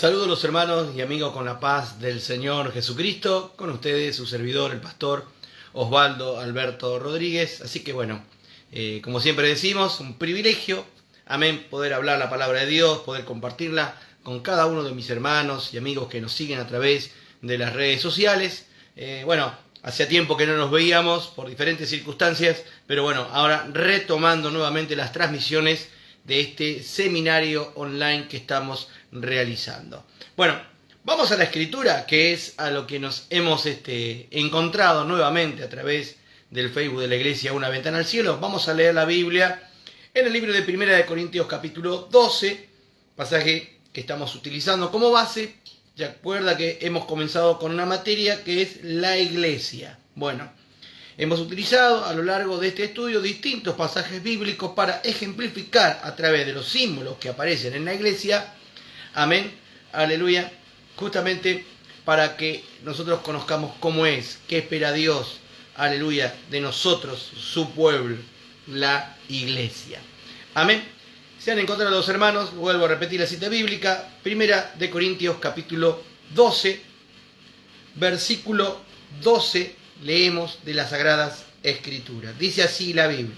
Saludos los hermanos y amigos con la paz del Señor Jesucristo, con ustedes su servidor, el pastor Osvaldo Alberto Rodríguez. Así que bueno, como siempre decimos, un privilegio, amén, poder hablar la palabra de Dios, poder compartirla con cada uno de mis hermanos y amigos que nos siguen a través de las redes sociales. Hacía tiempo que no nos veíamos por diferentes circunstancias, pero bueno, ahora retomando nuevamente las transmisiones de este seminario online que estamos realizando. Bueno, vamos a la escritura, que es a lo que nos hemos encontrado nuevamente a través del Facebook de la Iglesia Una Ventana al Cielo. Vamos a leer la Biblia en el libro de Primera de Corintios capítulo 12, pasaje que estamos utilizando como base. Ya recuerda que hemos comenzado con una materia que es la iglesia. Bueno, hemos utilizado a lo largo de este estudio distintos pasajes bíblicos para ejemplificar a través de los símbolos que aparecen en la iglesia, amén, aleluya, justamente para que nosotros conozcamos cómo es, qué espera Dios, aleluya, de nosotros, su pueblo, la iglesia. Amén. Se han encontrado los hermanos, vuelvo a repetir la cita bíblica, Primera de Corintios capítulo 12, versículo 12, leemos de las Sagradas Escrituras. Dice así la Biblia: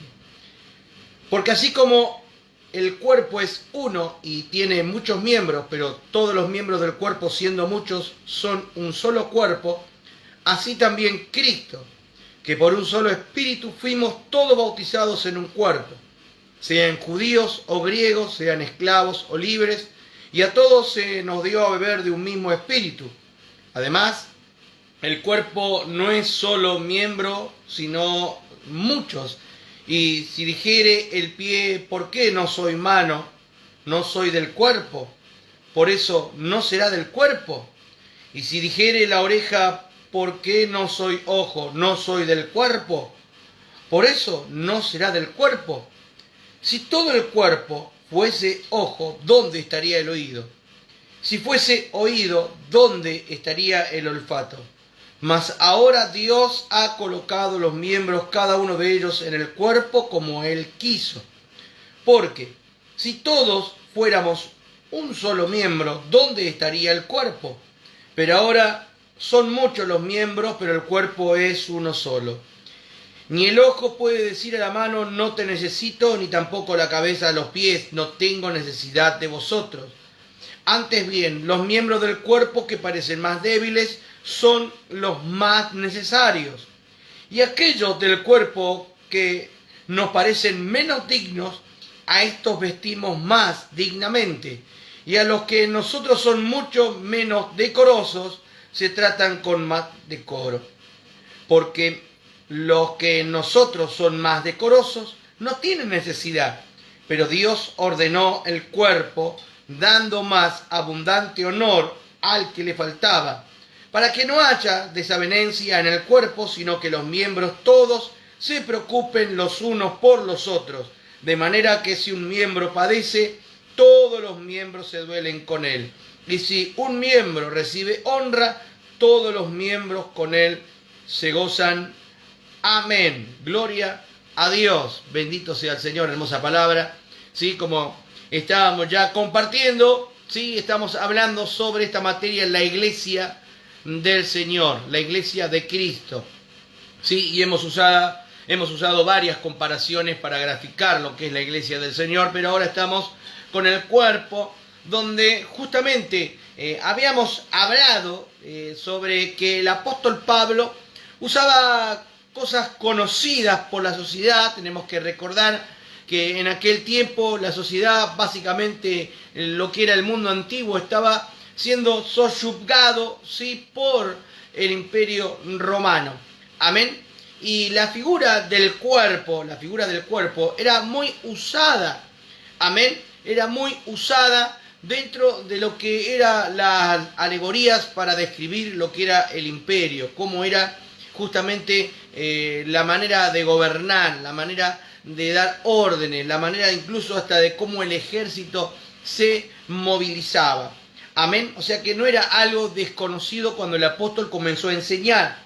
porque así como el cuerpo es uno y tiene muchos miembros, pero todos los miembros del cuerpo, siendo muchos, son un solo cuerpo, así también Cristo, que por un solo espíritu fuimos todos bautizados en un cuerpo, sean judíos o griegos, sean esclavos o libres, y a todos se nos dio a beber de un mismo espíritu. Además, el cuerpo no es solo miembro, sino muchos. Y si dijere el pie, ¿por qué no soy mano? No soy del cuerpo, por eso no será del cuerpo. Y si dijere la oreja, ¿por qué no soy ojo? No soy del cuerpo, por eso no será del cuerpo. Si todo el cuerpo fuese ojo, ¿dónde estaría el oído? Si fuese oído, ¿dónde estaría el olfato? Mas ahora Dios ha colocado los miembros, cada uno de ellos, en el cuerpo como Él quiso. Porque si todos fuéramos un solo miembro, ¿dónde estaría el cuerpo? Pero ahora son muchos los miembros, pero el cuerpo es uno solo. Ni el ojo puede decir a la mano, no te necesito, ni tampoco la cabeza a los pies, no tengo necesidad de vosotros. Antes bien, los miembros del cuerpo que parecen más débiles son los más necesarios. Y aquellos del cuerpo que nos parecen menos dignos, a estos vestimos más dignamente. Y a los que nosotros son mucho menos decorosos, se tratan con más decoro. Porque los que nosotros son más decorosos no tienen necesidad, pero Dios ordenó el cuerpo, dando más abundante honor al que le faltaba, para que no haya desavenencia en el cuerpo, sino que los miembros todos se preocupen los unos por los otros, de manera que si un miembro padece, todos los miembros se duelen con él. Y si un miembro recibe honra, todos los miembros con él se gozan. Amén. Gloria a Dios. Bendito sea el Señor. Hermosa palabra. Sí, como estábamos ya compartiendo, sí, estamos hablando sobre esta materia en la iglesia del Señor, la iglesia de Cristo. Sí, y hemos usado varias comparaciones para graficar lo que es la iglesia del Señor, pero ahora estamos con el cuerpo, donde justamente habíamos hablado sobre que el apóstol Pablo usaba cosas conocidas por la sociedad. Tenemos que recordar que en aquel tiempo la sociedad, básicamente lo que era el mundo antiguo, estaba siendo sosyugado, ¿sí?, por el imperio romano. Amén. Y la figura del cuerpo era muy usada. Amén. Era muy usada dentro de lo que eran las alegorías para describir lo que era el imperio, cómo era justamente la manera de gobernar, la manera de dar órdenes, la manera incluso hasta de cómo el ejército se movilizaba. Amén. O sea que no era algo desconocido cuando el apóstol comenzó a enseñar.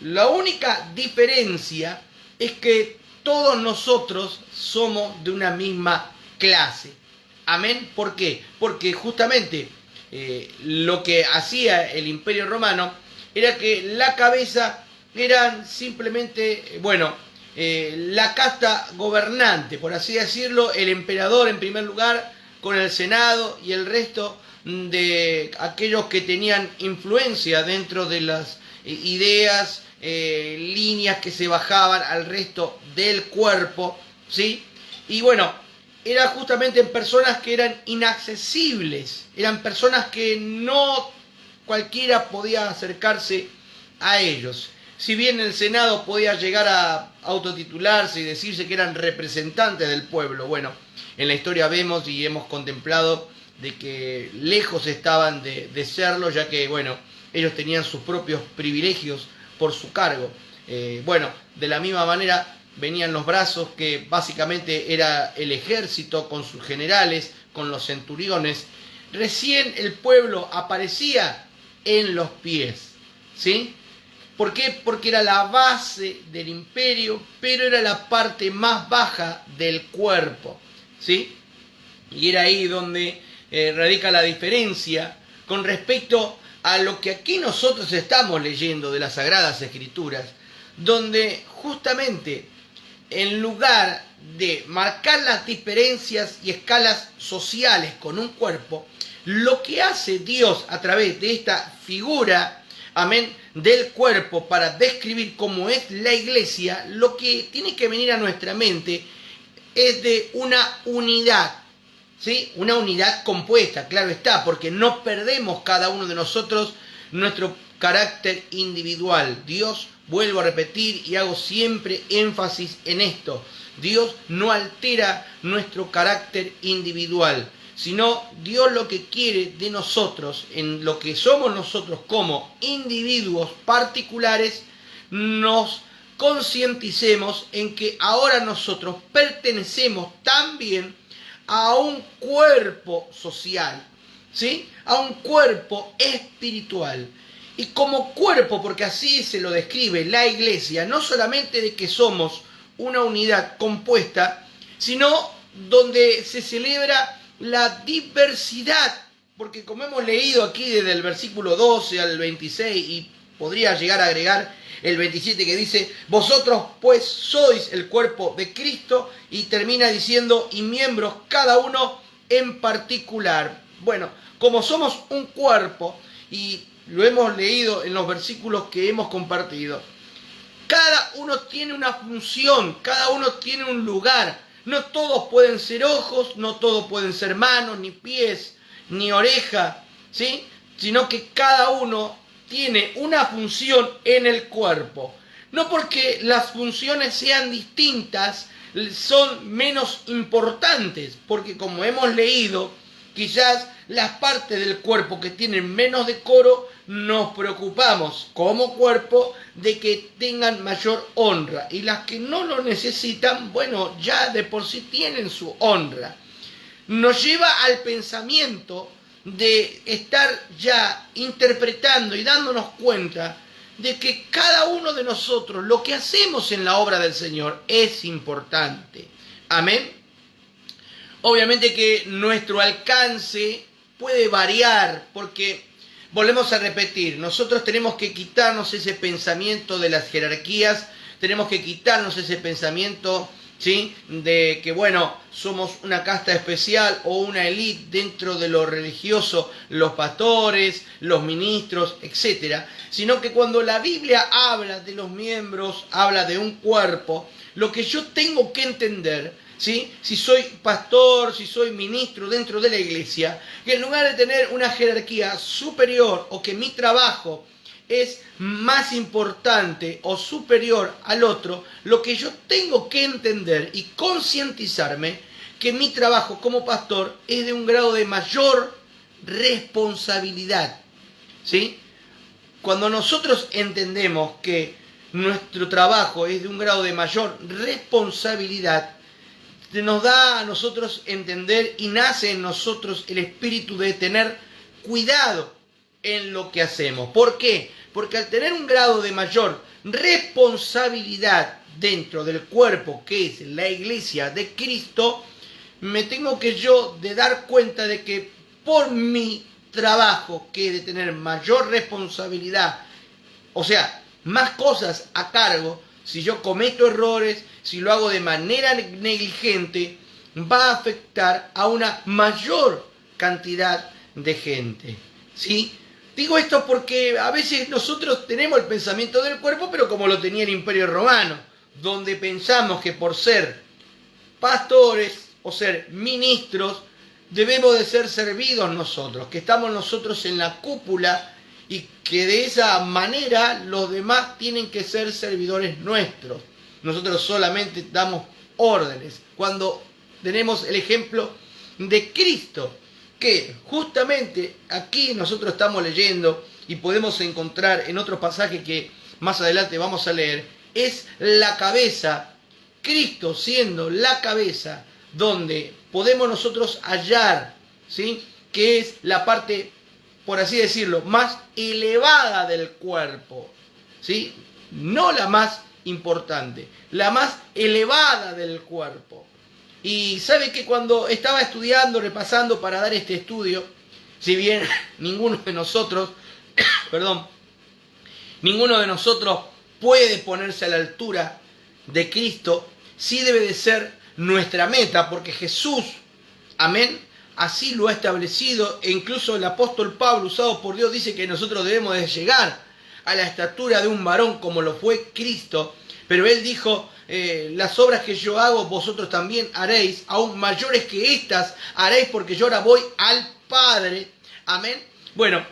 La única diferencia es que todos nosotros somos de una misma clase. Amén. ¿Por qué? Porque justamente lo que hacía el Imperio Romano era que la cabeza eran simplemente, la casta gobernante, por así decirlo, el emperador en primer lugar, con el Senado y el resto de aquellos que tenían influencia dentro de las ideas, líneas que se bajaban al resto del cuerpo, ¿sí? Y bueno, era justamente en personas que eran inaccesibles, eran personas que no cualquiera podía acercarse a ellos. Si bien el Senado podía llegar a autotitularse y decirse que eran representantes del pueblo, bueno, en la historia vemos y hemos contemplado de que lejos estaban de serlo, ya que, ellos tenían sus propios privilegios por su cargo. De la misma manera venían los brazos, que básicamente era el ejército con sus generales, con los centuriones. Recién el pueblo aparecía en los pies, ¿sí? ¿Por qué? Porque era la base del imperio, pero era la parte más baja del cuerpo, ¿sí? Y era ahí donde radica la diferencia con respecto a lo que aquí nosotros estamos leyendo de las Sagradas Escrituras, donde justamente en lugar de marcar las diferencias y escalas sociales con un cuerpo, lo que hace Dios a través de esta figura, amén, del cuerpo para describir cómo es la iglesia, lo que tiene que venir a nuestra mente es de una unidad, ¿sí? Una unidad compuesta, claro está, porque no perdemos cada uno de nosotros nuestro carácter individual. Dios, vuelvo a repetir y hago siempre énfasis en esto, Dios no altera nuestro carácter individual, sino Dios lo que quiere de nosotros, en lo que somos nosotros como individuos particulares, nos concienticemos en que ahora nosotros pertenecemos también a un cuerpo social, ¿sí? A un cuerpo espiritual. Y como cuerpo, porque así se lo describe la iglesia, no solamente de que somos una unidad compuesta, sino donde se celebra la diversidad, porque como hemos leído aquí desde el versículo 12 al 26, y podría llegar a agregar el 27 que dice, vosotros pues sois el cuerpo de Cristo, y termina diciendo, y miembros cada uno en particular. Bueno, como somos un cuerpo, y lo hemos leído en los versículos que hemos compartido, cada uno tiene una función, cada uno tiene un lugar. No todos pueden ser ojos, no todos pueden ser manos, ni pies, ni oreja, ¿sí? Sino que cada uno tiene una función en el cuerpo. No porque las funciones sean distintas, son menos importantes, porque como hemos leído, quizás las partes del cuerpo que tienen menos decoro, nos preocupamos como cuerpo de que tengan mayor honra. Y las que no lo necesitan, ya de por sí tienen su honra. Nos lleva al pensamiento de estar ya interpretando y dándonos cuenta de que cada uno de nosotros, lo que hacemos en la obra del Señor es importante. Amén. Obviamente que nuestro alcance puede variar, porque volvemos a repetir, nosotros tenemos que quitarnos ese pensamiento de las jerarquías, tenemos que quitarnos ese pensamiento, ¿sí?, de que somos una casta especial o una élite dentro de lo religioso, los pastores, los ministros, etcétera, sino que cuando la Biblia habla de los miembros, habla de un cuerpo, lo que yo tengo que entender, ¿sí?, si soy pastor, si soy ministro dentro de la iglesia, que en lugar de tener una jerarquía superior o que mi trabajo es más importante o superior al otro, lo que yo tengo que entender y concientizarme que mi trabajo como pastor es de un grado de mayor responsabilidad, ¿sí? Cuando nosotros entendemos que nuestro trabajo es de un grado de mayor responsabilidad, nos da a nosotros entender y nace en nosotros el espíritu de tener cuidado en lo que hacemos. ¿Por qué? Porque al tener un grado de mayor responsabilidad dentro del cuerpo que es la iglesia de Cristo, me tengo que yo de dar cuenta de que por mi trabajo que es de tener mayor responsabilidad, o sea, más cosas a cargo, si yo cometo errores, si lo hago de manera negligente, va a afectar a una mayor cantidad de gente, ¿sí? Digo esto porque a veces nosotros tenemos el pensamiento del cuerpo, pero como lo tenía el Imperio Romano, donde pensamos que por ser pastores o ser ministros debemos de ser servidos nosotros, que estamos nosotros en la cúpula y que de esa manera los demás tienen que ser servidores nuestros. Nosotros solamente damos órdenes, cuando tenemos el ejemplo de Cristo, que justamente aquí nosotros estamos leyendo y podemos encontrar en otros pasajes que más adelante vamos a leer, es la cabeza, Cristo siendo la cabeza, donde podemos nosotros hallar, ¿sí?, que es la parte, por así decirlo, más elevada del cuerpo, ¿sí? No la más importante, la más elevada del cuerpo. Y sabe que cuando estaba estudiando, repasando para dar este estudio, si bien ninguno de nosotros, ninguno de nosotros puede ponerse a la altura de Cristo, sí debe de ser nuestra meta, porque Jesús, amén, así lo ha establecido, e incluso el apóstol Pablo, usado por Dios, dice que nosotros debemos de llegar a la estatura de un varón como lo fue Cristo, pero él dijo, las obras que yo hago vosotros también haréis, aún mayores que estas haréis, porque yo ahora voy al Padre, amén. Bueno,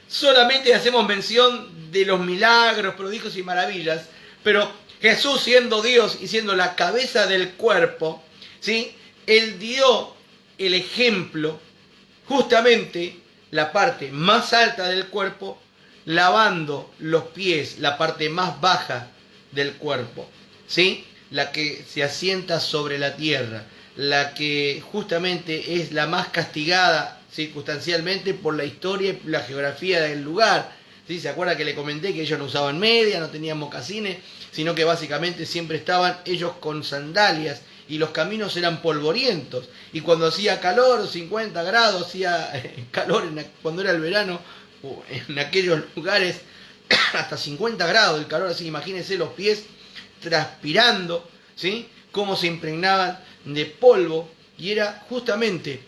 solamente hacemos mención de los milagros, prodigios y maravillas, pero Jesús, siendo Dios y siendo la cabeza del cuerpo, ¿sí?, él dio el ejemplo, justamente la parte más alta del cuerpo, lavando los pies, la parte más baja del cuerpo, ¿sí?, la que se asienta sobre la tierra, la que justamente es la más castigada circunstancialmente por la historia y la geografía del lugar. ¿Sí? ¿Se acuerda que le comenté que ellos no usaban media, no tenían mocasines, sino que básicamente siempre estaban ellos con sandalias y los caminos eran polvorientos? Y cuando hacía calor, 50 grados, hacía calor cuando era el verano, en aquellos lugares hasta 50 grados el calor, así que imagínense los pies transpirando, ¿sí?, cómo se impregnaban de polvo, y era justamente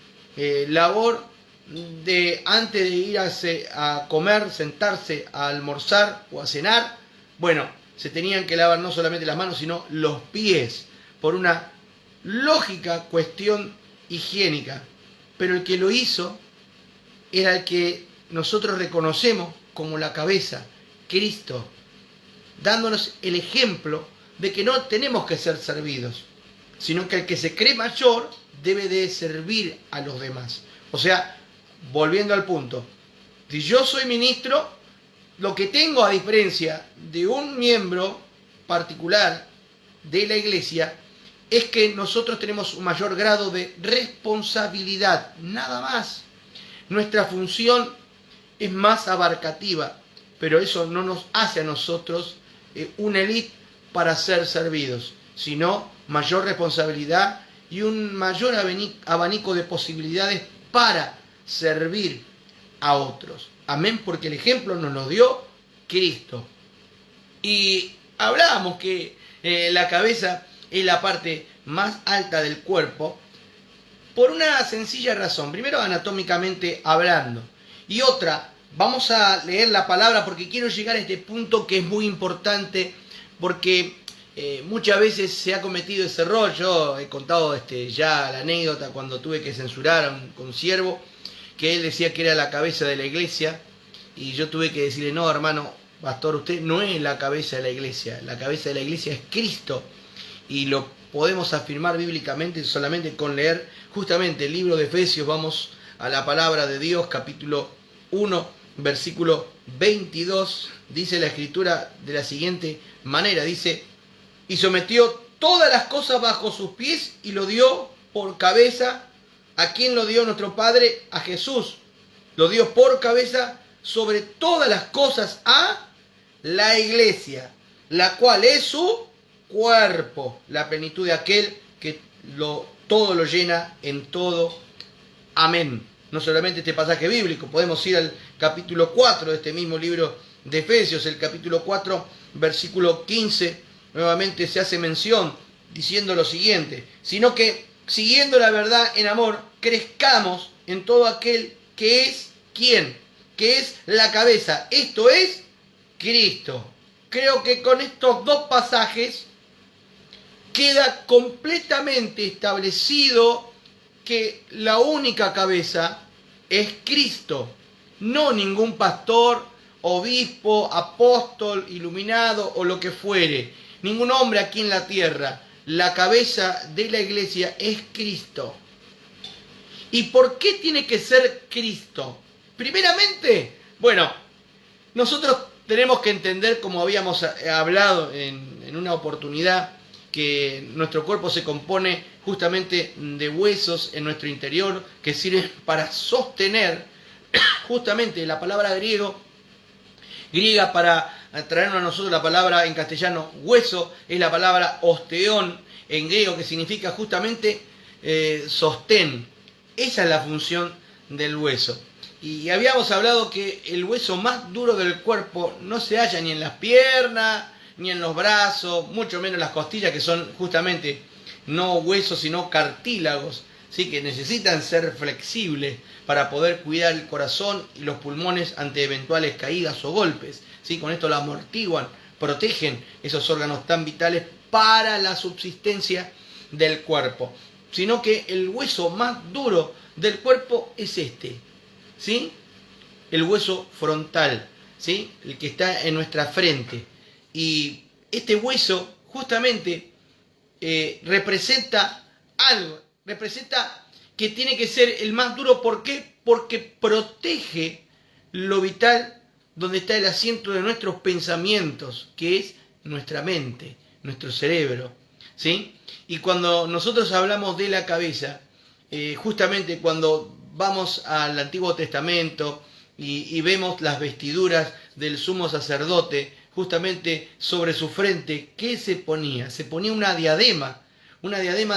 labor de antes de ir a comer, sentarse a almorzar o a cenar, bueno, se tenían que lavar no solamente las manos, sino los pies, por una lógica cuestión higiénica. Pero el que lo hizo era el que nosotros reconocemos como la cabeza, Cristo, dándonos el ejemplo de que no tenemos que ser servidos, sino que el que se cree mayor debe de servir a los demás. O sea, volviendo al punto, si yo soy ministro, lo que tengo a diferencia de un miembro particular de la iglesia es que nosotros tenemos un mayor grado de responsabilidad, nada más. Nuestra función es más abarcativa, pero eso no nos hace a nosotros una élite para ser servidos, sino mayor responsabilidad y un mayor abanico de posibilidades para servir a otros. Amén, porque el ejemplo nos lo dio Cristo. Y hablábamos que la cabeza es la parte más alta del cuerpo por una sencilla razón. Primero, anatómicamente hablando. Y otra, vamos a leer la palabra porque quiero llegar a este punto que es muy importante, porque muchas veces se ha cometido ese error. Yo he contado ya la anécdota cuando tuve que censurar a un consiervo, que él decía que era la cabeza de la iglesia, y yo tuve que decirle, no, hermano pastor, usted no es la cabeza de la iglesia de la iglesia es Cristo, y lo podemos afirmar bíblicamente solamente con leer justamente el libro de Efesios. Vamos a la palabra de Dios, capítulo 1, versículo 22, dice la escritura de la siguiente manera, dice, y sometió todas las cosas bajo sus pies y lo dio por cabeza. ¿A quién lo dio nuestro Padre? A Jesús. Lo dio por cabeza sobre todas las cosas a la iglesia, la cual es su cuerpo, la plenitud de aquel que todo lo llena en todo. Amén. no solamente este pasaje bíblico, podemos ir al capítulo 4 de este mismo libro de Efesios, el capítulo 4, versículo 15, nuevamente se hace mención diciendo lo siguiente: sino que siguiendo la verdad en amor, crezcamos en todo aquel que es ¿quién? Que es la cabeza, esto es Cristo. Creo que con estos dos pasajes queda completamente establecido que la única cabeza es Cristo, no ningún pastor, obispo, apóstol, iluminado o lo que fuere, ningún hombre aquí en la tierra. La cabeza de la iglesia es Cristo. ¿Y por qué tiene que ser Cristo? Primeramente, bueno, nosotros tenemos que entender, como habíamos hablado en una oportunidad, que nuestro cuerpo se compone justamente de huesos en nuestro interior que sirven para sostener justamente la palabra griega para traernos a nosotros la palabra en castellano hueso, es la palabra osteón en griego, que significa justamente sostén. Esa es la función del hueso. Y habíamos hablado que el hueso más duro del cuerpo no se halla ni en las piernas, ni en los brazos, mucho menos las costillas, que son justamente no huesos sino cartílagos, ¿sí? Que necesitan ser flexibles para poder cuidar el corazón y los pulmones ante eventuales caídas o golpes, ¿sí? Con esto lo amortiguan, protegen esos órganos tan vitales para la subsistencia del cuerpo. Sino que el hueso más duro del cuerpo es este, ¿sí? El hueso frontal, ¿sí? El que está en nuestra frente. Y este hueso justamente representa algo, representa que tiene que ser el más duro. ¿Por qué? Porque protege lo vital, donde está el asiento de nuestros pensamientos, que es nuestra mente, nuestro cerebro, ¿sí? Y cuando nosotros hablamos de la cabeza, justamente cuando vamos al Antiguo Testamento y vemos las vestiduras del sumo sacerdote, justamente sobre su frente, ¿qué se ponía? Se ponía una diadema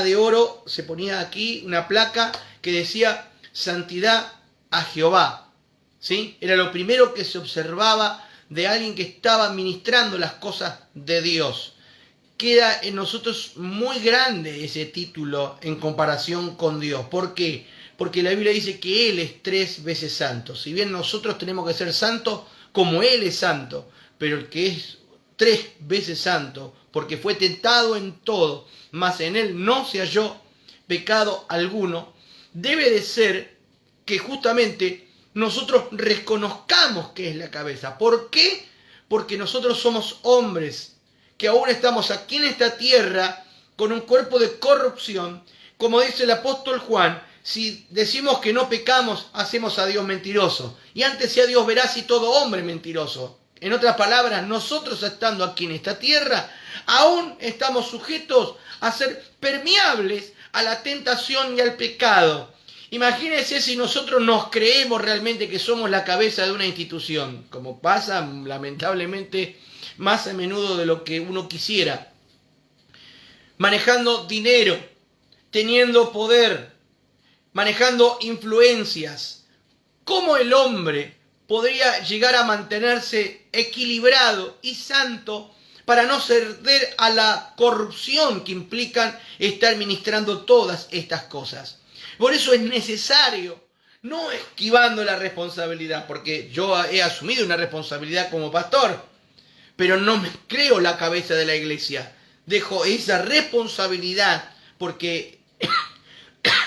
de oro, se ponía aquí una placa que decía santidad a Jehová, ¿sí? Era lo primero que se observaba de alguien que estaba ministrando las cosas de Dios. Queda en nosotros muy grande ese título en comparación con Dios. ¿Por qué? Porque la Biblia dice que Él es 3 veces santo. Si bien nosotros tenemos que ser santos como Él es santo, pero el que es 3 veces santo, porque fue tentado en todo, mas en Él no se halló pecado alguno, debe de ser que justamente nosotros reconozcamos que es la cabeza. ¿Por qué? Porque nosotros somos hombres que aún estamos aquí en esta tierra con un cuerpo de corrupción. Como dice el apóstol Juan, si decimos que no pecamos, hacemos a Dios mentiroso. Y antes sea Dios veraz y todo hombre mentiroso. En otras palabras, nosotros estando aquí en esta tierra, aún estamos sujetos a ser permeables a la tentación y al pecado. Imagínense si nosotros nos creemos realmente que somos la cabeza de una institución, como pasa lamentablemente más a menudo de lo que uno quisiera, manejando dinero, teniendo poder, manejando influencias. ¿Cómo el hombre podría llegar a mantenerse equilibrado y santo para no ceder a la corrupción que implican estar ministrando todas estas cosas? Por eso es necesario, no esquivando la responsabilidad, porque yo he asumido una responsabilidad como pastor, pero no me creo la cabeza de la iglesia. Dejo esa responsabilidad porque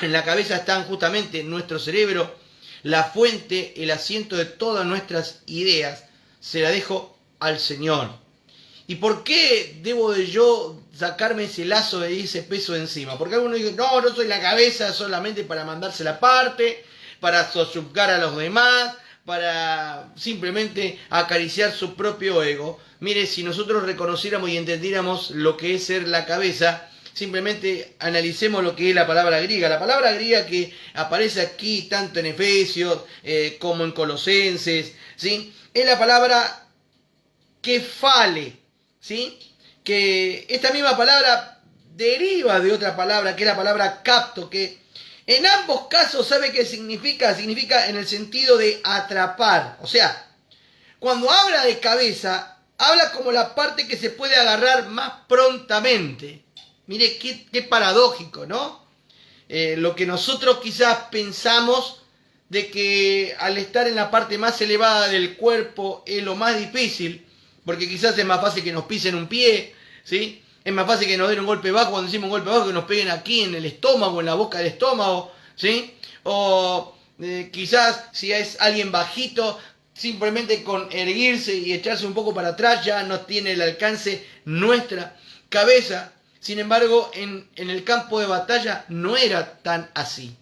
en la cabeza están justamente nuestro cerebro, la fuente, el asiento de todas nuestras ideas. Se la dejo al Señor. ¿Y por qué debo de yo sacarme ese lazo de ese peso de encima? Porque algunos dicen, no, no soy la cabeza solamente para mandarse la parte, para sojuzgar a los demás, para simplemente acariciar su propio ego. Mire, si nosotros reconociéramos y entendiéramos lo que es ser la cabeza, simplemente analicemos lo que es la palabra griega. La palabra griega que aparece aquí tanto en Efesios como en Colosenses, ¿sí? Es la palabra kefale, ¿sí? Que esta misma palabra deriva de otra palabra, que es la palabra capto, que En ambos casos, ¿sabe qué significa? Significa en el sentido de atrapar. O sea, cuando habla de cabeza, habla como la parte que se puede agarrar más prontamente. Mire, qué paradójico, ¿no? Lo que nosotros quizás pensamos de que al estar en la parte más elevada del cuerpo es lo más difícil, porque quizás es más fácil que nos pisen un pie, ¿sí? Es más fácil que nos den un golpe bajo, cuando decimos un golpe bajo, que nos peguen aquí en el estómago, en la boca del estómago, ¿sí? O quizás si es alguien bajito, simplemente con erguirse y echarse un poco para atrás ya no tiene el alcance nuestra cabeza. Sin embargo, en el campo de batalla no era tan así,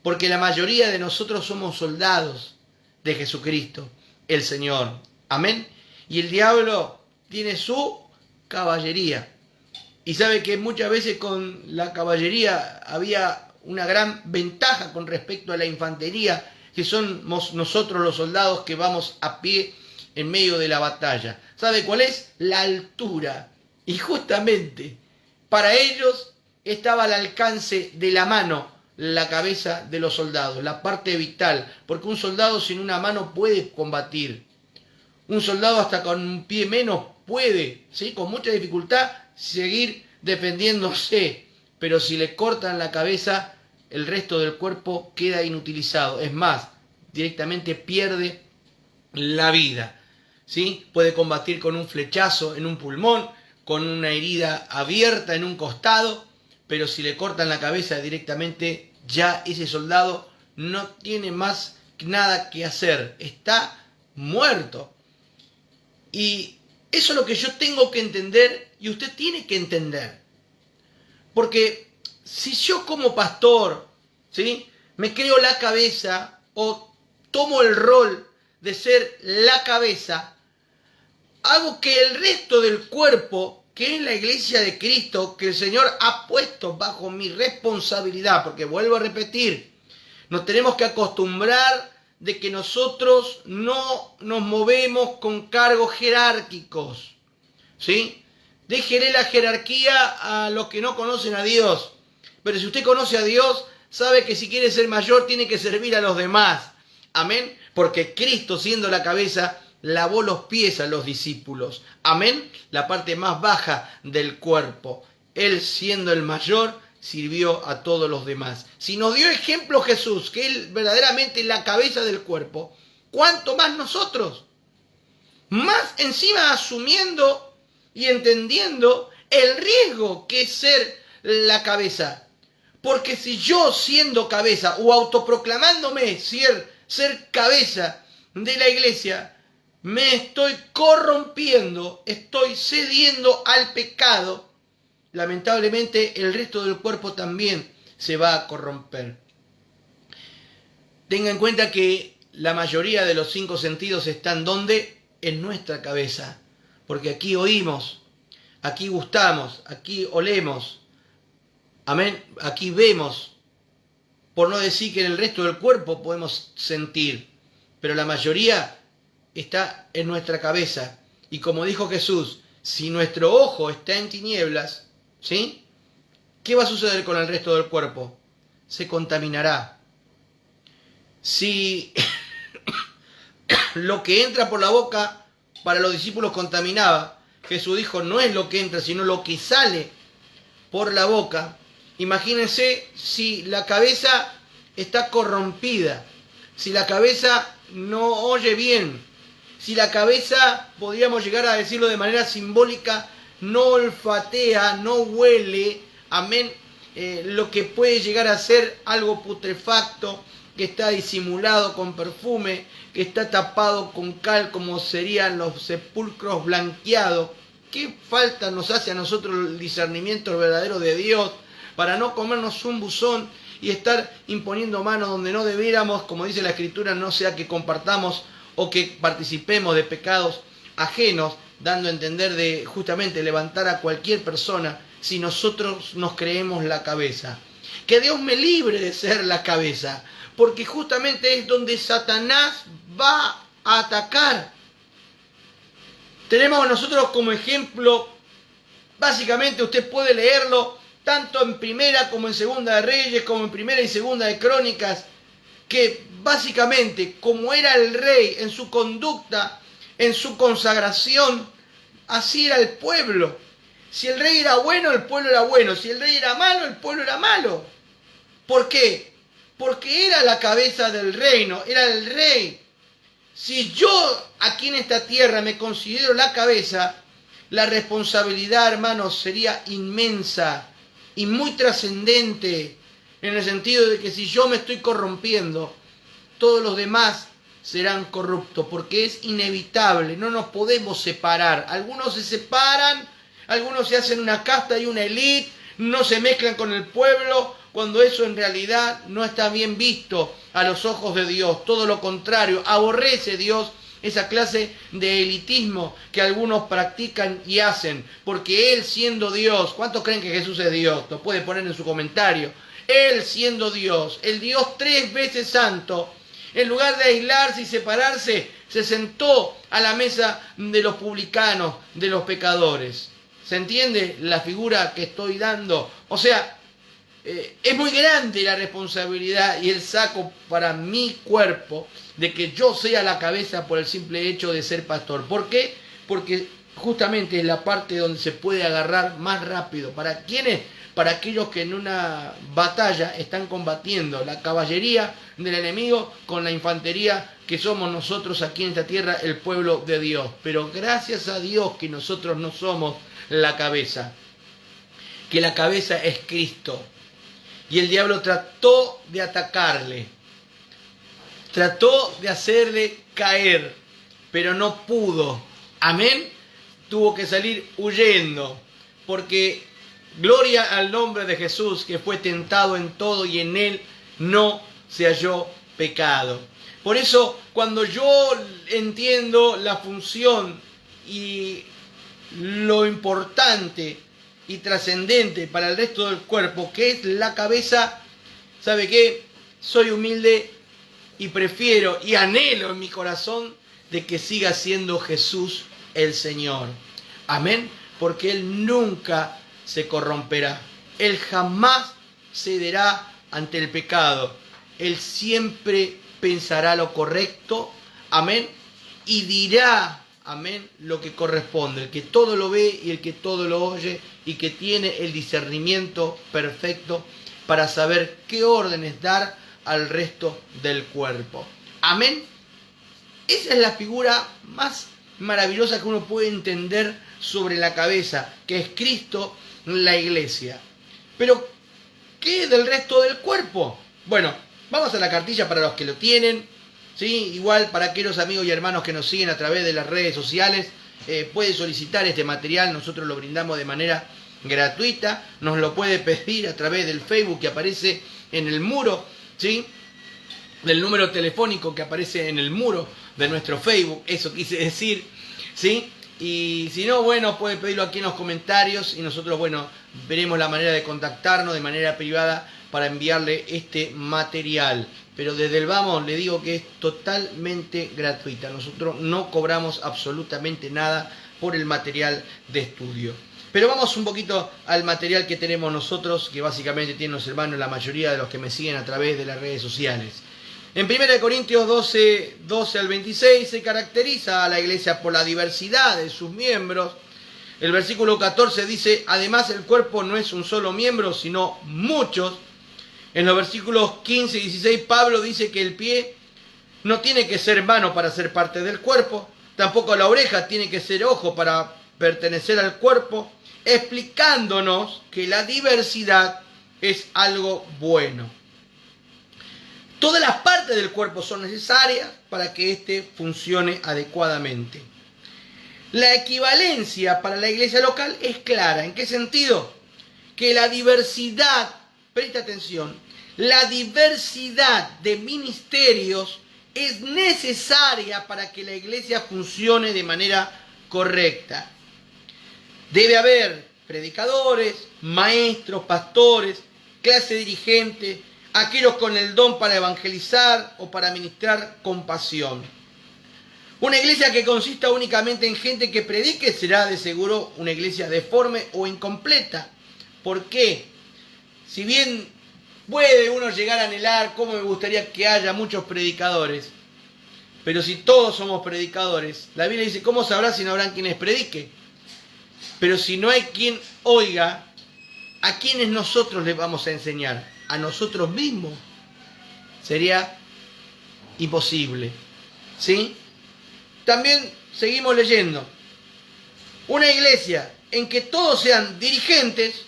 porque la mayoría de nosotros somos soldados de Jesucristo, el Señor. Amén. Y el diablo tiene su caballería. Y sabe que muchas veces con la caballería había una gran ventaja con respecto a la infantería, que somos nosotros los soldados que vamos a pie en medio de la batalla. ¿Sabe cuál es? La altura. Y justamente para ellos estaba al alcance de la mano la cabeza de los soldados, la parte vital, porque un soldado sin una mano puede combatir. Un soldado hasta con un pie menos puede, ¿sí?, con mucha dificultad, seguir defendiéndose, pero si le cortan la cabeza, el resto del cuerpo queda inutilizado. Es más, directamente pierde la vida, ¿sí? Puede combatir con un flechazo en un pulmón, con una herida abierta en un costado, pero si le cortan la cabeza directamente, ya ese soldado no tiene más nada que hacer, está muerto. Y eso es lo que yo tengo que entender y usted tiene que entender. Porque si yo como pastor, ¿sí?, me creo la cabeza o tomo el rol de ser la cabeza, hago que el resto del cuerpo, que es la iglesia de Cristo, que el Señor ha puesto bajo mi responsabilidad, porque vuelvo a repetir, nos tenemos que acostumbrar de que nosotros no nos movemos con cargos jerárquicos, ¿sí? Déjele la jerarquía a los que no conocen a Dios. Pero si usted conoce a Dios, sabe que si quiere ser mayor, tiene que servir a los demás. Amén. Porque Cristo, siendo la cabeza, lavó los pies a los discípulos. Amén. La parte más baja del cuerpo. Él, siendo el mayor, sirvió a todos los demás. Si nos dio ejemplo Jesús, que Él verdaderamente es la cabeza del cuerpo, ¿cuánto más nosotros? Más encima asumiendo y entendiendo el riesgo que es ser la cabeza. Porque si yo, siendo cabeza o autoproclamándome ser cabeza de la iglesia, me estoy corrompiendo, estoy cediendo al pecado, lamentablemente el resto del cuerpo también se va a corromper. Tenga en cuenta que la mayoría de los 5 sentidos están ¿dónde? En nuestra cabeza. Porque aquí oímos, aquí gustamos, aquí olemos, amén, aquí vemos, por no decir que en el resto del cuerpo podemos sentir, pero la mayoría está en nuestra cabeza. Y como dijo Jesús, si nuestro ojo está en tinieblas, ¿sí?, ¿qué va a suceder con el resto del cuerpo? Se contaminará. Si lo que entra por la boca para los discípulos contaminaba, Jesús dijo, no es lo que entra, sino lo que sale por la boca. Imagínense si la cabeza está corrompida, si la cabeza no oye bien, si la cabeza, podríamos llegar a decirlo de manera simbólica, no olfatea, no huele, amén, lo que puede llegar a ser algo putrefacto, que está disimulado con perfume, que está tapado con cal, como serían los sepulcros blanqueados. ¿Qué falta nos hace a nosotros el discernimiento verdadero de Dios para no comernos un buzón y estar imponiendo manos donde no debiéramos, como dice la Escritura, no sea que compartamos o que participemos de pecados ajenos, dando a entender de justamente levantar a cualquier persona si nosotros nos creemos la cabeza? Que Dios me libre de ser la cabeza, porque justamente es donde Satanás va a atacar. Tenemos nosotros como ejemplo, básicamente usted puede leerlo tanto en Primera como en Segunda de Reyes, como en Primera y Segunda de Crónicas, que básicamente, como era el rey en su conducta, en su consagración, así era el pueblo. Si el rey era bueno, el pueblo era bueno. Si el rey era malo, el pueblo era malo. ¿Por qué? Porque era la cabeza del reino, era el rey. Si yo aquí en esta tierra me considero la cabeza, la responsabilidad, hermanos, sería inmensa y muy trascendente, en el sentido de que si yo me estoy corrompiendo, todos los demás serán corruptos, porque es inevitable, no nos podemos separar. Algunos se separan, algunos se hacen una casta y una élite, no se mezclan con el pueblo, cuando eso en realidad no está bien visto a los ojos de Dios. Todo lo contrario, aborrece Dios esa clase de elitismo que algunos practican y hacen, porque Él siendo Dios, ¿cuántos creen que Jesús es Dios? Lo puede poner en su comentario. Él siendo Dios, el Dios 3 veces santo, en lugar de aislarse y separarse, se sentó a la mesa de los publicanos, de los pecadores. ¿Se entiende la figura que estoy dando? O sea, es muy grande la responsabilidad y el saco para mi cuerpo de que yo sea la cabeza por el simple hecho de ser pastor. ¿Por qué? Porque justamente es la parte donde se puede agarrar más rápido. ¿Para quiénes? Para aquellos que en una batalla están combatiendo la caballería del enemigo con la infantería que somos nosotros aquí en esta tierra, el pueblo de Dios. Pero gracias a Dios que nosotros no somos la cabeza, que la cabeza es Cristo. Y el diablo trató de atacarle, trató de hacerle caer, pero no pudo. Amén. Tuvo que salir huyendo, porque gloria al nombre de Jesús, que fue tentado en todo y en él no se halló pecado. Por eso, cuando yo entiendo la función y lo importante y trascendente para el resto del cuerpo, que es la cabeza, ¿sabe qué? Soy humilde y prefiero y anhelo en mi corazón de que siga siendo Jesús el Señor. Amén. Porque Él nunca se corromperá. Él jamás cederá ante el pecado. Él siempre pensará lo correcto. Amén. Y dirá, amén, lo que corresponde. El que todo lo ve y el que todo lo oye y que tiene el discernimiento perfecto para saber qué órdenes dar al resto del cuerpo. Amén. Esa es la figura más maravillosa que uno puede entender sobre la cabeza, que es Cristo, la iglesia. Pero, ¿qué del resto del cuerpo? Bueno, vamos a la cartilla para los que lo tienen, ¿sí? Igual para aquellos amigos y hermanos que nos siguen a través de las redes sociales, puede solicitar este material, nosotros lo brindamos de manera gratuita, nos lo puede pedir a través del Facebook que aparece en el muro, ¿sí? Del número telefónico que aparece en el muro de nuestro Facebook, eso quise decir, ¿sí? Y si no, bueno, puede pedirlo aquí en los comentarios y nosotros, bueno, veremos la manera de contactarnos de manera privada para enviarle este material. Pero desde el vamos le digo que es totalmente gratuita. Nosotros no cobramos absolutamente nada por el material de estudio. Pero vamos un poquito al material que tenemos nosotros, que básicamente tienen los hermanos, la mayoría de los que me siguen a través de las redes sociales. En 1 Corintios 12 al 26 se caracteriza a la iglesia por la diversidad de sus miembros. El versículo 14 dice, además el cuerpo no es un solo miembro, sino muchos. En los versículos 15 y 16 Pablo dice que el pie no tiene que ser mano para ser parte del cuerpo, tampoco la oreja tiene que ser ojo para pertenecer al cuerpo, explicándonos que la diversidad es algo bueno. Todas las partes del cuerpo son necesarias para que éste funcione adecuadamente. La equivalencia para la iglesia local es clara. ¿En qué sentido? Que la diversidad, presta atención, la diversidad de ministerios es necesaria para que la iglesia funcione de manera correcta. Debe haber predicadores, maestros, pastores, clase dirigente, aquellos con el don para evangelizar o para ministrar compasión. Una iglesia que consista únicamente en gente que predique será de seguro una iglesia deforme o incompleta. ¿Por qué? si bien puede uno llegar a anhelar cómo me gustaría que haya muchos predicadores, pero si todos somos predicadores, la Biblia dice, ¿cómo sabrás si no habrán quienes predique? Pero si no hay quien oiga, ¿a quiénes nosotros les vamos a enseñar? ¿A nosotros mismos? Sería imposible. ¿Sí? También seguimos leyendo. Una iglesia en que todos sean dirigentes,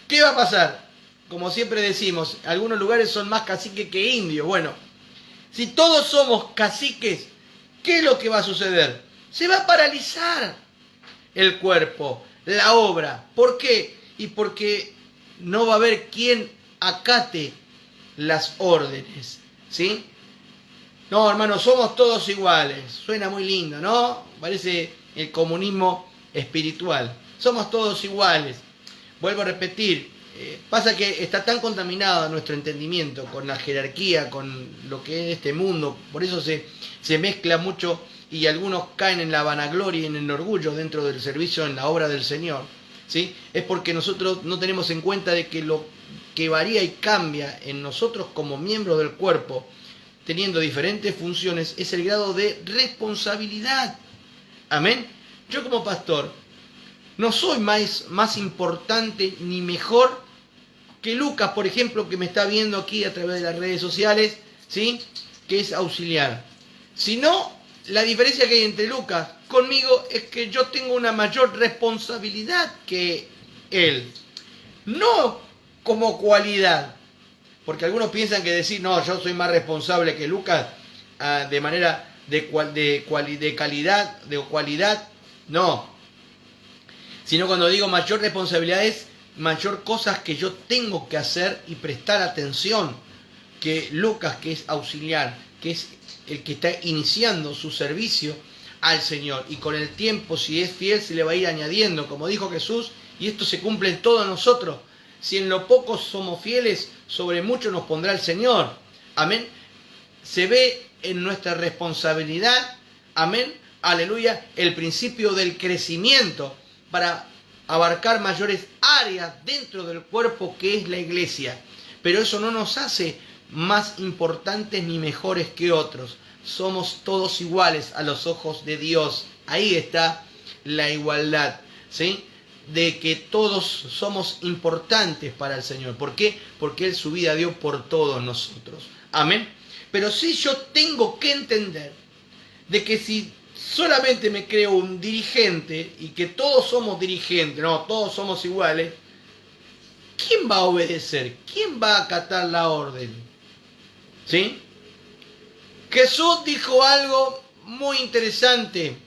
¿qué va a pasar? Como siempre decimos, algunos lugares son más caciques que indios. Bueno, si todos somos caciques, ¿qué es lo que va a suceder? Se va a paralizar el cuerpo, la obra. ¿Por qué? Y porque no va a haber quien acate las órdenes. ¿Sí? No, hermano, somos todos iguales. Suena muy lindo, ¿no? Parece el comunismo espiritual. Somos todos iguales. Vuelvo a repetir, pasa que está tan contaminado nuestro entendimiento con la jerarquía, con lo que es este mundo. Por eso se mezcla mucho y algunos caen en la vanagloria y en el orgullo dentro del servicio en la obra del Señor. ¿Sí? Es porque nosotros no tenemos en cuenta de que lo que varía y cambia en nosotros como miembros del cuerpo, teniendo diferentes funciones, es el grado de responsabilidad. Amén. Yo como pastor no soy más importante ni mejor que Lucas, por ejemplo, que me está viendo aquí a través de las redes sociales, ¿sí? Que es auxiliar. Sino la diferencia que hay entre Lucas conmigo es que yo tengo una mayor responsabilidad que él. No como cualidad. Porque algunos piensan que decir, no, yo soy más responsable que Lucas, de manera de calidad, de cualidad, no. Sino cuando digo mayor responsabilidad es mayor cosas que yo tengo que hacer y prestar atención. Que Lucas, que es auxiliar, que es el que está iniciando su servicio al Señor. Y con el tiempo, si es fiel, se le va a ir añadiendo, como dijo Jesús, y esto se cumple en todos nosotros. Si en lo poco somos fieles, sobre mucho nos pondrá el Señor. Amén. Se ve en nuestra responsabilidad, amén, aleluya, el principio del crecimiento para abarcar mayores áreas dentro del cuerpo que es la iglesia. Pero eso no nos hace más importantes ni mejores que otros. Somos todos iguales a los ojos de Dios. Ahí está la igualdad, ¿sí? De que todos somos importantes para el Señor. ¿Por qué? Porque Él su vida dio por todos nosotros. Amén. Pero sí yo tengo que entender de que si solamente me creo un dirigente y que todos somos dirigentes, no, todos somos iguales, ¿quién va a obedecer? ¿Quién va a acatar la orden? ¿Sí? Jesús dijo algo muy interesante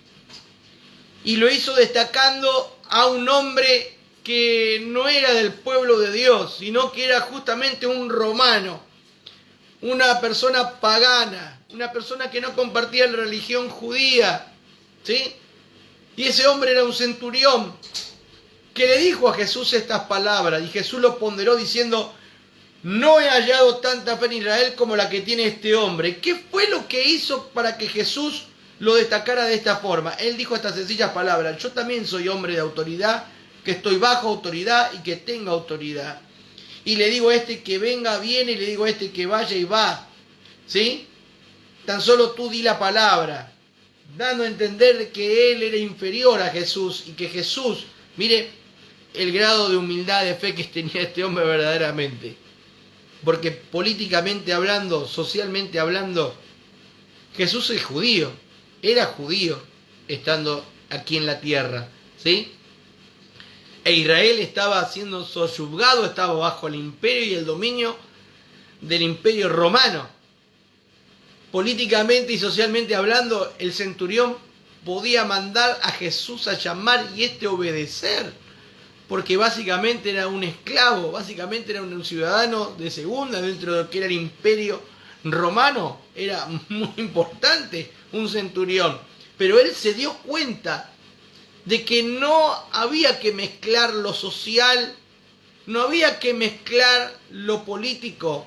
y lo hizo destacando a un hombre que no era del pueblo de Dios, sino que era justamente un romano, una persona pagana, una persona que no compartía la religión judía, ¿sí? Y ese hombre era un centurión que le dijo a Jesús estas palabras, y Jesús lo ponderó diciendo, no he hallado tanta fe en Israel como la que tiene este hombre. ¿Qué fue lo que hizo para que Jesús lo destacara de esta forma? Él dijo estas sencillas palabras, yo también soy hombre de autoridad, que estoy bajo autoridad y que tenga autoridad. Y le digo a este que venga, viene, y le digo a este que vaya y va. ¿Sí? Tan solo tú di la palabra, dando a entender que él era inferior a Jesús y que Jesús, mire el grado de humildad, de fe que tenía este hombre verdaderamente. Porque políticamente hablando, socialmente hablando, Jesús es judío, era judío estando aquí en la tierra, ¿sí? E Israel estaba siendo sosyugado, estaba bajo el imperio y el dominio del imperio romano. Políticamente y socialmente hablando, el centurión podía mandar a Jesús a llamar y este obedecer, porque básicamente era un esclavo, básicamente era un ciudadano de segunda dentro de lo que era el imperio romano. Era muy importante un centurión, pero él se dio cuenta de que no había que mezclar lo social, no había que mezclar lo político,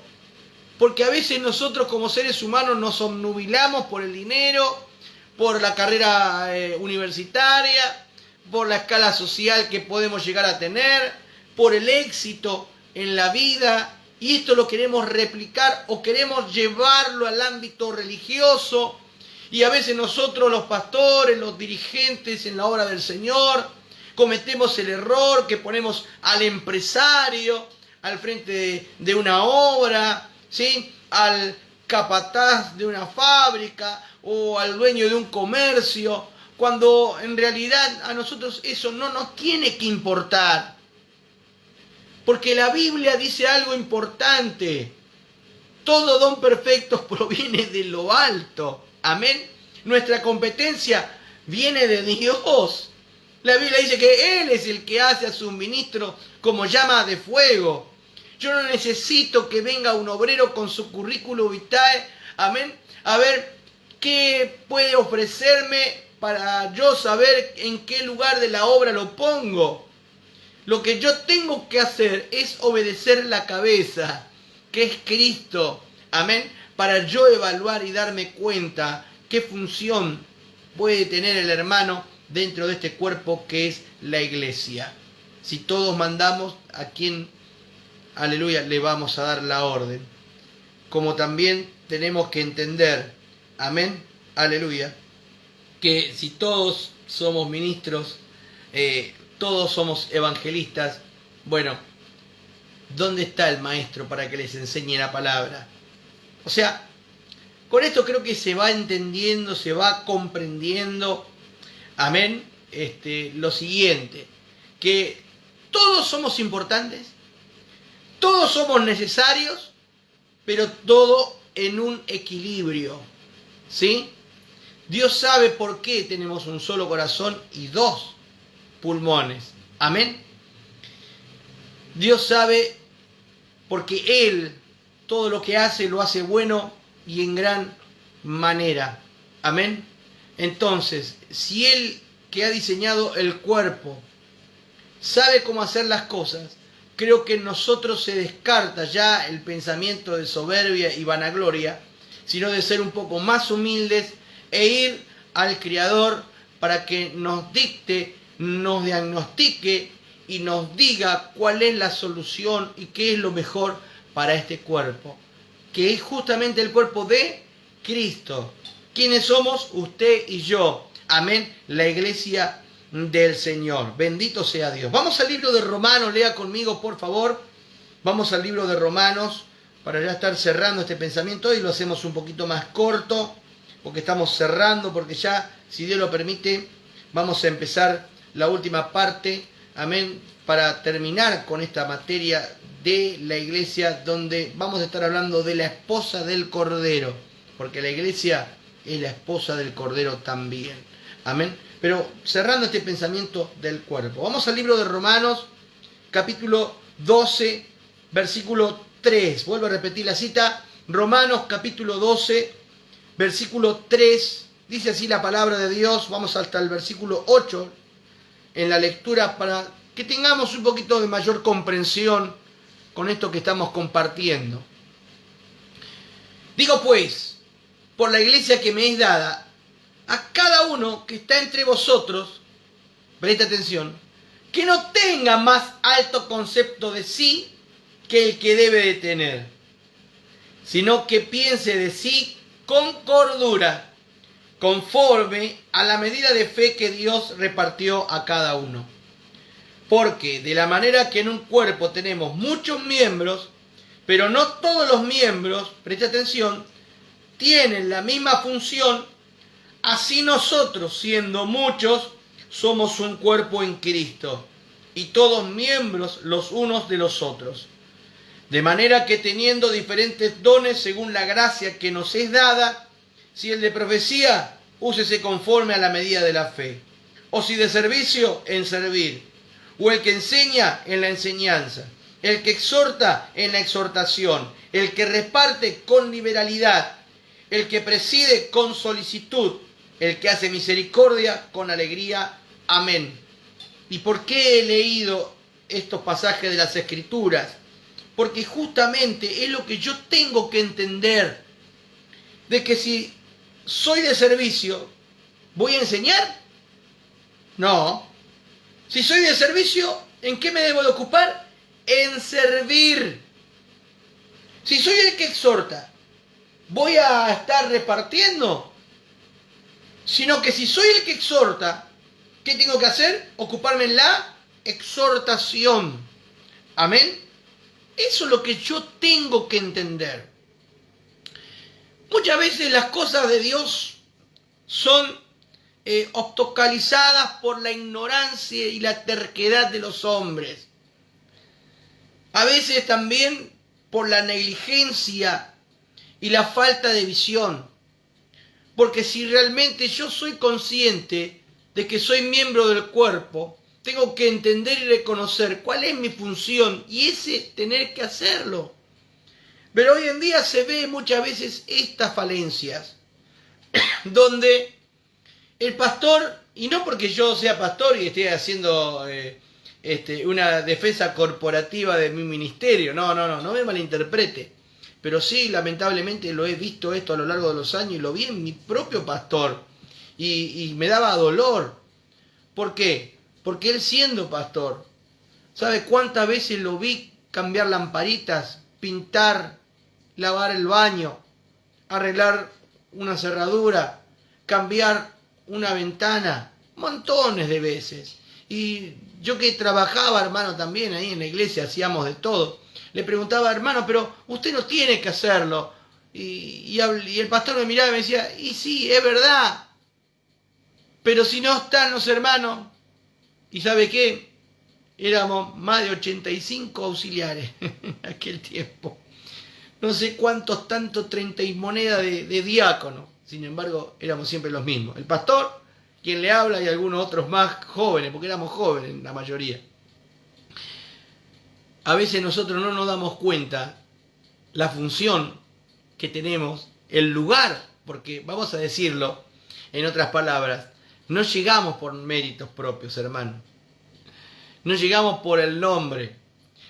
porque a veces nosotros como seres humanos nos obnubilamos por el dinero, por la carrera universitaria, por la escala social que podemos llegar a tener, por el éxito, en la vida, y esto lo queremos replicar o queremos llevarlo al ámbito religioso, y a veces nosotros los pastores, los dirigentes en la obra del Señor, cometemos el error que ponemos al empresario al frente de una obra, ¿sí? Al capataz de una fábrica o al dueño de un comercio, cuando en realidad a nosotros eso no nos tiene que importar. Porque la Biblia dice algo importante: todo don perfecto proviene de lo alto. Amén. Nuestra competencia viene de Dios. La Biblia dice que Él es el que hace a sus ministros como llama de fuego. Yo no necesito que venga un obrero con su currículum vitae, amén, a ver qué puede ofrecerme para yo saber en qué lugar de la obra lo pongo. Lo que yo tengo que hacer es obedecer la cabeza, que es Cristo, amén, para yo evaluar y darme cuenta qué función puede tener el hermano dentro de este cuerpo que es la iglesia. Si todos mandamos, ¿a quién, aleluya, le vamos a dar la orden? Como también tenemos que entender, amén, aleluya, que si todos somos ministros, todos somos evangelistas, bueno, ¿dónde está el maestro para que les enseñe la palabra? O sea, con esto creo que se va entendiendo, se va comprendiendo, amén, lo siguiente, que todos somos importantes, todos somos necesarios, pero todo en un equilibrio, ¿sí? Dios sabe por qué tenemos un solo corazón y dos pulmones, amén. Dios sabe porque Él todo lo que hace lo hace bueno y en gran manera, amén. Entonces, si Él que ha diseñado el cuerpo sabe cómo hacer las cosas, creo que en nosotros se descarta ya el pensamiento de soberbia y vanagloria, sino de ser un poco más humildes e ir al Creador para que nos dicte, nos diagnostique y nos diga cuál es la solución y qué es lo mejor para este cuerpo, que es justamente el cuerpo de Cristo. ¿Quiénes somos? Usted y yo. Amén. La iglesia del Señor. Bendito sea Dios. Vamos al libro de Romanos. Lea conmigo, por favor. Vamos al libro de Romanos para ya estar cerrando este pensamiento. Hoy lo hacemos un poquito más corto porque estamos cerrando, porque ya, si Dios lo permite, vamos a empezar la última parte. Amén. Para terminar con esta materia de la iglesia, donde vamos a estar hablando de la esposa del Cordero, porque la iglesia es la esposa del Cordero también. Amén. Pero cerrando este pensamiento del cuerpo, vamos al libro de Romanos, capítulo 12, versículo 3. Vuelvo a repetir la cita. Romanos, capítulo 12, versículo 3. Dice así la palabra de Dios. Vamos hasta el versículo 8 en la lectura para que tengamos un poquito de mayor comprensión con esto que estamos compartiendo. Digo pues, por la iglesia que me es dada, a cada uno que está entre vosotros, presta atención, que no tenga más alto concepto de sí que el que debe de tener, sino que piense de sí con cordura, conforme a la medida de fe que Dios repartió a cada uno. Porque de la manera que en un cuerpo tenemos muchos miembros, pero no todos los miembros, presta atención, tienen la misma función, así nosotros, siendo muchos, somos un cuerpo en Cristo, y todos miembros los unos de los otros. De manera que teniendo diferentes dones según la gracia que nos es dada, si el de profecía, úsese conforme a la medida de la fe, o si de servicio, en servir, o el que enseña, en la enseñanza, el que exhorta, en la exhortación, el que reparte con liberalidad, el que preside con solicitud, el que hace misericordia con alegría. Amén. ¿Y por qué he leído estos pasajes de las Escrituras? Porque justamente es lo que yo tengo que entender, de que si soy de servicio, ¿voy a enseñar? No. Si soy de servicio, ¿en qué me debo de ocupar? en servir. Si soy el que exhorta, ¿voy a estar repartiendo? Sino que si soy el que exhorta, ¿qué tengo que hacer? Ocuparme en la exhortación. Amén. Eso es lo que yo tengo que entender. Muchas veces las cosas de Dios son obstaculizadas por la ignorancia y la terquedad de los hombres. A veces también por la negligencia y la falta de visión. Porque si realmente yo soy consciente de que soy miembro del cuerpo, tengo que entender y reconocer cuál es mi función y ese tener que hacerlo. Pero hoy en día se ve muchas veces estas falencias, donde el pastor, y no porque yo sea pastor y esté haciendo una defensa corporativa de mi ministerio, no me malinterprete, pero sí, lamentablemente lo he visto esto a lo largo de los años y lo vi en mi propio pastor y me daba dolor. ¿Por qué? Porque él siendo pastor, ¿sabe cuántas veces lo vi cambiar lamparitas, pintar, lavar el baño, arreglar una cerradura, cambiar una ventana? Montones de veces. Y yo que trabajaba, hermano, también ahí en la iglesia, hacíamos de todo. Le preguntaba, hermano, pero usted no tiene que hacerlo. Y el pastor me miraba y me decía, y sí, es verdad. Pero si no están los hermanos, ¿y sabe qué? Éramos más de 85 auxiliares en aquel tiempo. No sé cuántos, tanto 30 y moneda de diácono. Sin embargo, éramos siempre los mismos. El pastor, quien le habla, y algunos otros más jóvenes, porque éramos jóvenes la mayoría. A veces nosotros no nos damos cuenta la función que tenemos, el lugar, porque vamos a decirlo en otras palabras, no llegamos por méritos propios, hermano. No llegamos por el nombre,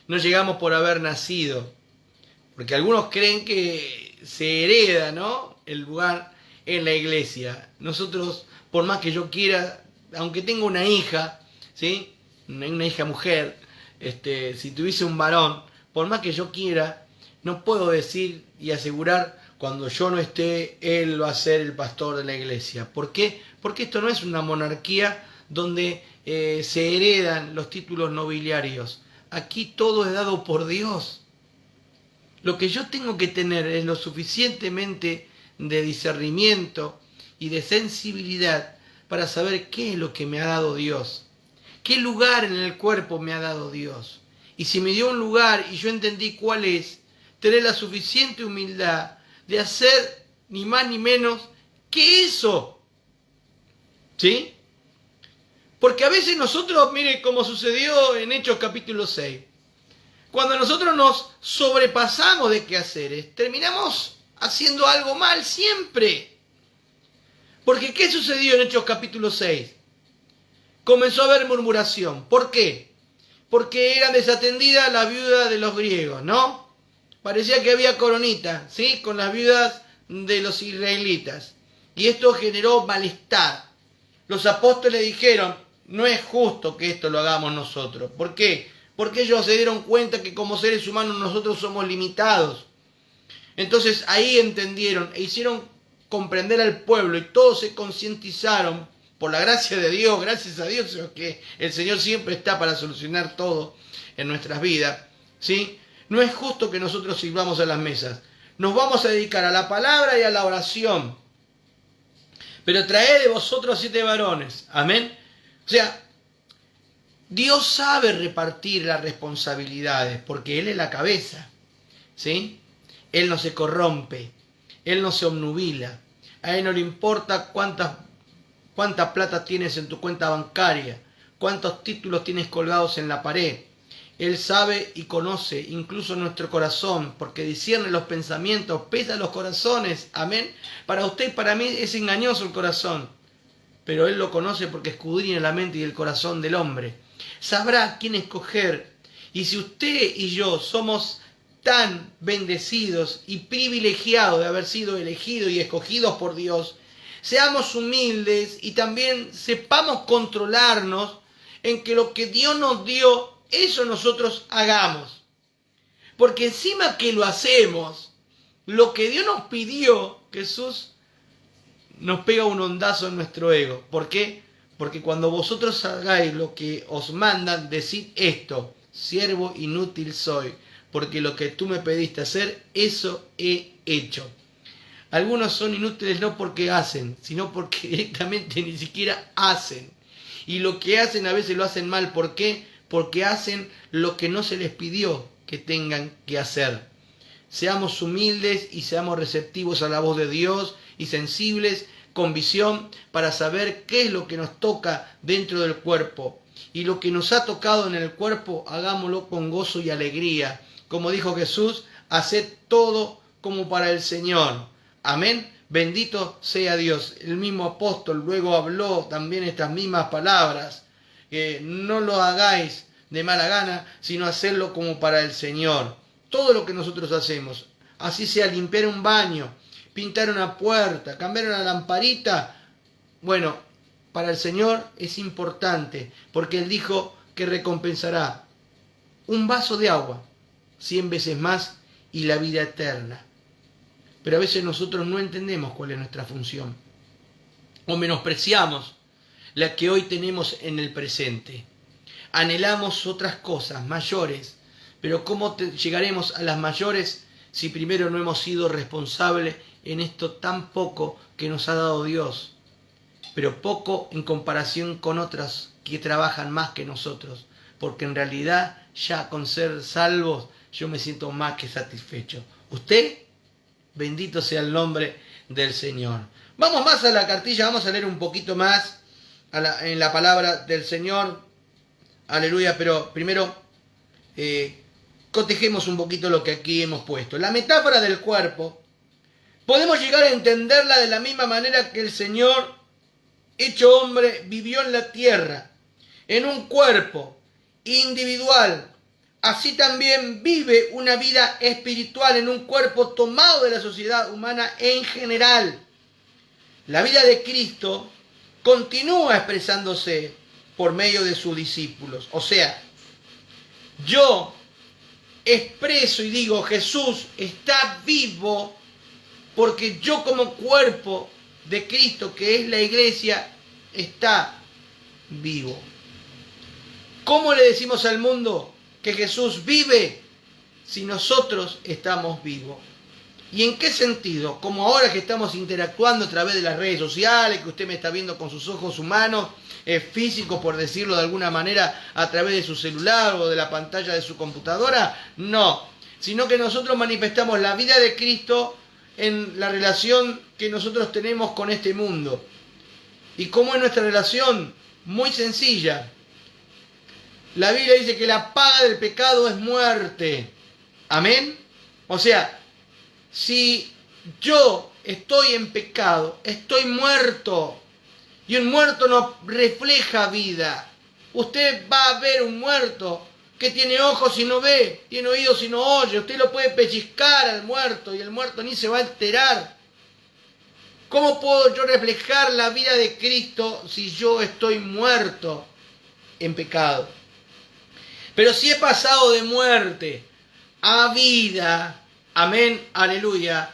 no llegamos por haber nacido, porque algunos creen que se hereda, ¿no?, el lugar en la iglesia. Nosotros, por más que yo quiera, aunque tenga una hija, ¿sí?, una hija mujer, si tuviese un varón, por más que yo quiera, no puedo decir y asegurar cuando yo no esté, él va a ser el pastor de la iglesia. ¿Por qué? Porque esto no es una monarquía donde se heredan los títulos nobiliarios. Aquí todo es dado por Dios. Lo que yo tengo que tener es lo suficientemente de discernimiento y de sensibilidad para saber qué es lo que me ha dado Dios. ¿Qué lugar en el cuerpo me ha dado Dios? Y si me dio un lugar y yo entendí cuál es, tener la suficiente humildad de hacer ni más ni menos que eso. ¿Sí? Porque a veces nosotros, mire cómo sucedió en Hechos capítulo 6, cuando nosotros nos sobrepasamos de quehaceres, terminamos haciendo algo mal siempre. Porque ¿qué sucedió en Hechos capítulo 6? Comenzó a haber murmuración. ¿Por qué? Porque eran desatendidas las viudas de los griegos, ¿no? Parecía que había coronita, ¿sí?, con las viudas de los israelitas. Y esto generó malestar. Los apóstoles dijeron, no es justo que esto lo hagamos nosotros. ¿Por qué? Porque ellos se dieron cuenta que como seres humanos nosotros somos limitados. Entonces ahí entendieron e hicieron comprender al pueblo y todos se concientizaron por la gracia de Dios, gracias a Dios, que el Señor siempre está para solucionar todo en nuestras vidas, ¿sí? No es justo que nosotros sirvamos a las mesas. Nos vamos a dedicar a la palabra y a la oración. Pero traed de vosotros 7 varones. Amén. O sea, Dios sabe repartir las responsabilidades porque Él es la cabeza, ¿sí? Él no se corrompe, Él no se obnubila. A Él no le importa cuánta plata tienes en tu cuenta bancaria, cuántos títulos tienes colgados en la pared. Él sabe y conoce incluso nuestro corazón, porque discierne los pensamientos, pesa los corazones. Amén. Para usted y para mí es engañoso el corazón, pero Él lo conoce porque escudriña la mente y el corazón del hombre. Sabrá quién escoger. Y si usted y yo somos tan bendecidos y privilegiados de haber sido elegidos y escogidos por Dios, seamos humildes y también sepamos controlarnos en que lo que Dios nos dio eso nosotros hagamos. Porque encima que lo hacemos, lo que Dios nos pidió, Jesús nos pega un ondazo en nuestro ego. ¿Por qué? Porque cuando vosotros hagáis lo que os mandan, decid esto: siervo inútil soy, porque lo que tú me pediste hacer, eso he hecho. Algunos son inútiles no porque hacen, sino porque directamente ni siquiera hacen. Y lo que hacen a veces lo hacen mal. ¿Por qué? Porque hacen lo que no se les pidió que tengan que hacer. Seamos humildes y seamos receptivos a la voz de Dios y sensibles, con visión, para saber qué es lo que nos toca dentro del cuerpo. Y lo que nos ha tocado en el cuerpo, hagámoslo con gozo y alegría. Como dijo Jesús, haced todo como para el Señor. Amén. Bendito sea Dios. El mismo apóstol luego habló también estas mismas palabras. No lo hagáis de mala gana, sino hacerlo como para el Señor. Todo lo que nosotros hacemos, así sea limpiar un baño, pintar una puerta, cambiar una lamparita, bueno, para el Señor es importante, porque Él dijo que recompensará un vaso de agua 100 veces más y la vida eterna. Pero a veces nosotros no entendemos cuál es nuestra función, o menospreciamos la que hoy tenemos en el presente. Anhelamos otras cosas mayores, pero ¿cómo llegaremos a las mayores si primero no hemos sido responsables en esto tan poco que nos ha dado Dios? Pero poco en comparación con otras que trabajan más que nosotros, porque en realidad ya con ser salvos yo me siento más que satisfecho. ¿Usted? Bendito sea el nombre del Señor. Vamos más a la cartilla, vamos a leer un poquito más en la palabra del Señor. Aleluya, pero primero cotejemos un poquito lo que aquí hemos puesto. La metáfora del cuerpo, podemos llegar a entenderla de la misma manera que el Señor, hecho hombre, vivió en la tierra, en un cuerpo individual. Así también vive una vida espiritual en un cuerpo tomado de la sociedad humana en general. La vida de Cristo continúa expresándose por medio de sus discípulos. O sea, yo expreso y digo, Jesús está vivo porque yo como cuerpo de Cristo, que es la iglesia, está vivo. ¿Cómo le decimos al mundo que Jesús vive si nosotros estamos vivos? ¿Y en qué sentido? Como ahora que estamos interactuando a través de las redes sociales, que usted me está viendo con sus ojos humanos, físicos, por decirlo de alguna manera, a través de su celular o de la pantalla de su computadora, no, sino que nosotros manifestamos la vida de Cristo en la relación que nosotros tenemos con este mundo. ¿Y cómo es nuestra relación? Muy sencilla. La Biblia dice que la paga del pecado es muerte. Amén. O sea, si yo estoy en pecado, estoy muerto. Y un muerto no refleja vida. Usted va a ver un muerto que tiene ojos y no ve, tiene oídos y no oye. Usted lo puede pellizcar al muerto y el muerto ni se va a enterar. ¿Cómo puedo yo reflejar la vida de Cristo si yo estoy muerto en pecado? Pero si he pasado de muerte a vida, amén, aleluya,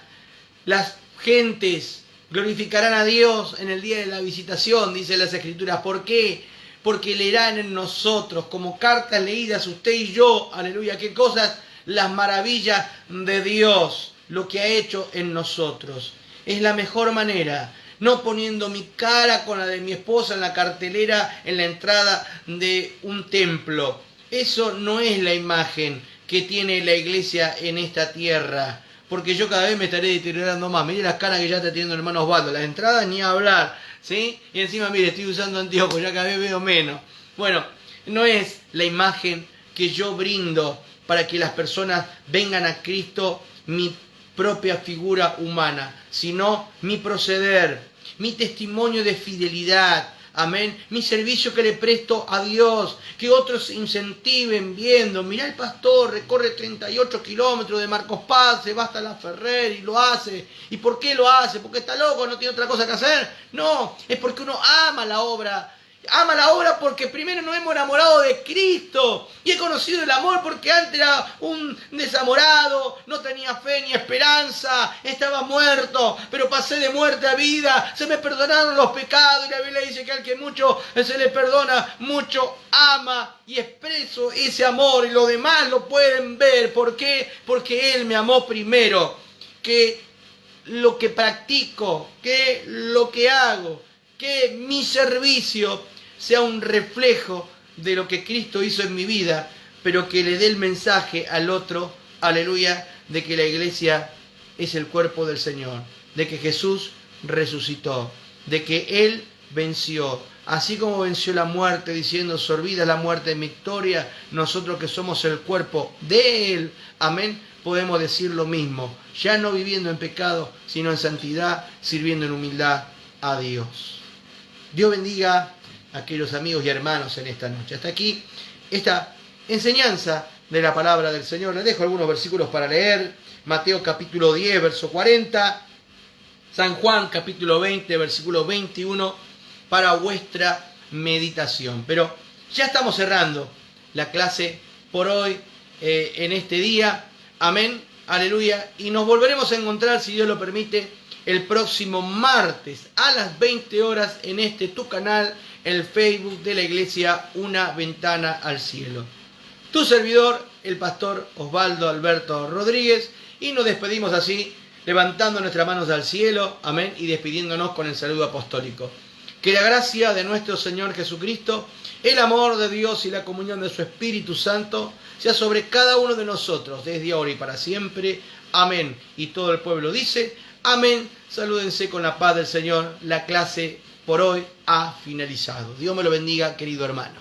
las gentes glorificarán a Dios en el día de la visitación, dice las Escrituras. ¿Por qué? Porque leerán en nosotros, como cartas leídas, usted y yo, aleluya, ¿qué cosas? Las maravillas de Dios, lo que ha hecho en nosotros. Es la mejor manera, no poniendo mi cara con la de mi esposa en la cartelera en la entrada de un templo. Eso no es la imagen que tiene la iglesia en esta tierra. Porque yo cada vez me estaré deteriorando más. Mire las caras que ya está teniendo el hermano Osvaldo. Las entradas ni hablar, ¿sí? Y encima, mire, estoy usando anteojos, ya cada vez veo menos. Bueno, no es la imagen que yo brindo para que las personas vengan a Cristo, mi propia figura humana, sino mi proceder, mi testimonio de fidelidad. Amén. Mi servicio que le presto a Dios. Que otros incentiven viendo. Mirá, el pastor recorre 38 kilómetros de Marcos Paz, se va hasta La Ferrer y lo hace. ¿Y por qué lo hace? ¿Porque está loco? ¿No tiene otra cosa que hacer? No, es porque uno ama la obra. ama la obra porque primero nos hemos enamorado de Cristo. Y he conocido el amor porque antes era un desamorado, no tenía fe ni esperanza, estaba muerto, pero pasé de muerte a vida, se me perdonaron los pecados y la Biblia dice que al que mucho se le perdona, mucho ama. Y expreso ese amor y los demás lo pueden ver. ¿Por qué? Porque Él me amó primero. Que lo que practico, que lo que hago, que mi servicio sea un reflejo de lo que Cristo hizo en mi vida, pero que le dé el mensaje al otro, aleluya, de que la iglesia es el cuerpo del Señor, de que Jesús resucitó, de que Él venció. Así como venció la muerte diciendo, sorbida la muerte en victoria, nosotros que somos el cuerpo de Él, amén, podemos decir lo mismo, ya no viviendo en pecado, sino en santidad, sirviendo en humildad a Dios. Dios bendiga a aquellos amigos y hermanos en esta noche. Hasta aquí esta enseñanza de la palabra del Señor. Les dejo algunos versículos para leer. Mateo capítulo 10, verso 40. San Juan capítulo 20, versículo 21 para vuestra meditación. Pero ya estamos cerrando la clase por hoy, en este día. Amén, aleluya. Y nos volveremos a encontrar, si Dios lo permite, el próximo martes a las 20 horas en este tu canal, el Facebook de la iglesia Una Ventana al Cielo. Tu servidor, el pastor Osvaldo Alberto Rodríguez, y nos despedimos así, levantando nuestras manos al cielo, amén, y despidiéndonos con el saludo apostólico. Que la gracia de nuestro Señor Jesucristo, el amor de Dios y la comunión de su Espíritu Santo sea sobre cada uno de nosotros, desde ahora y para siempre. Amén. Y todo el pueblo dice, amén. Salúdense con la paz del Señor. La clase por hoy ha finalizado. Dios me lo bendiga, querido hermano.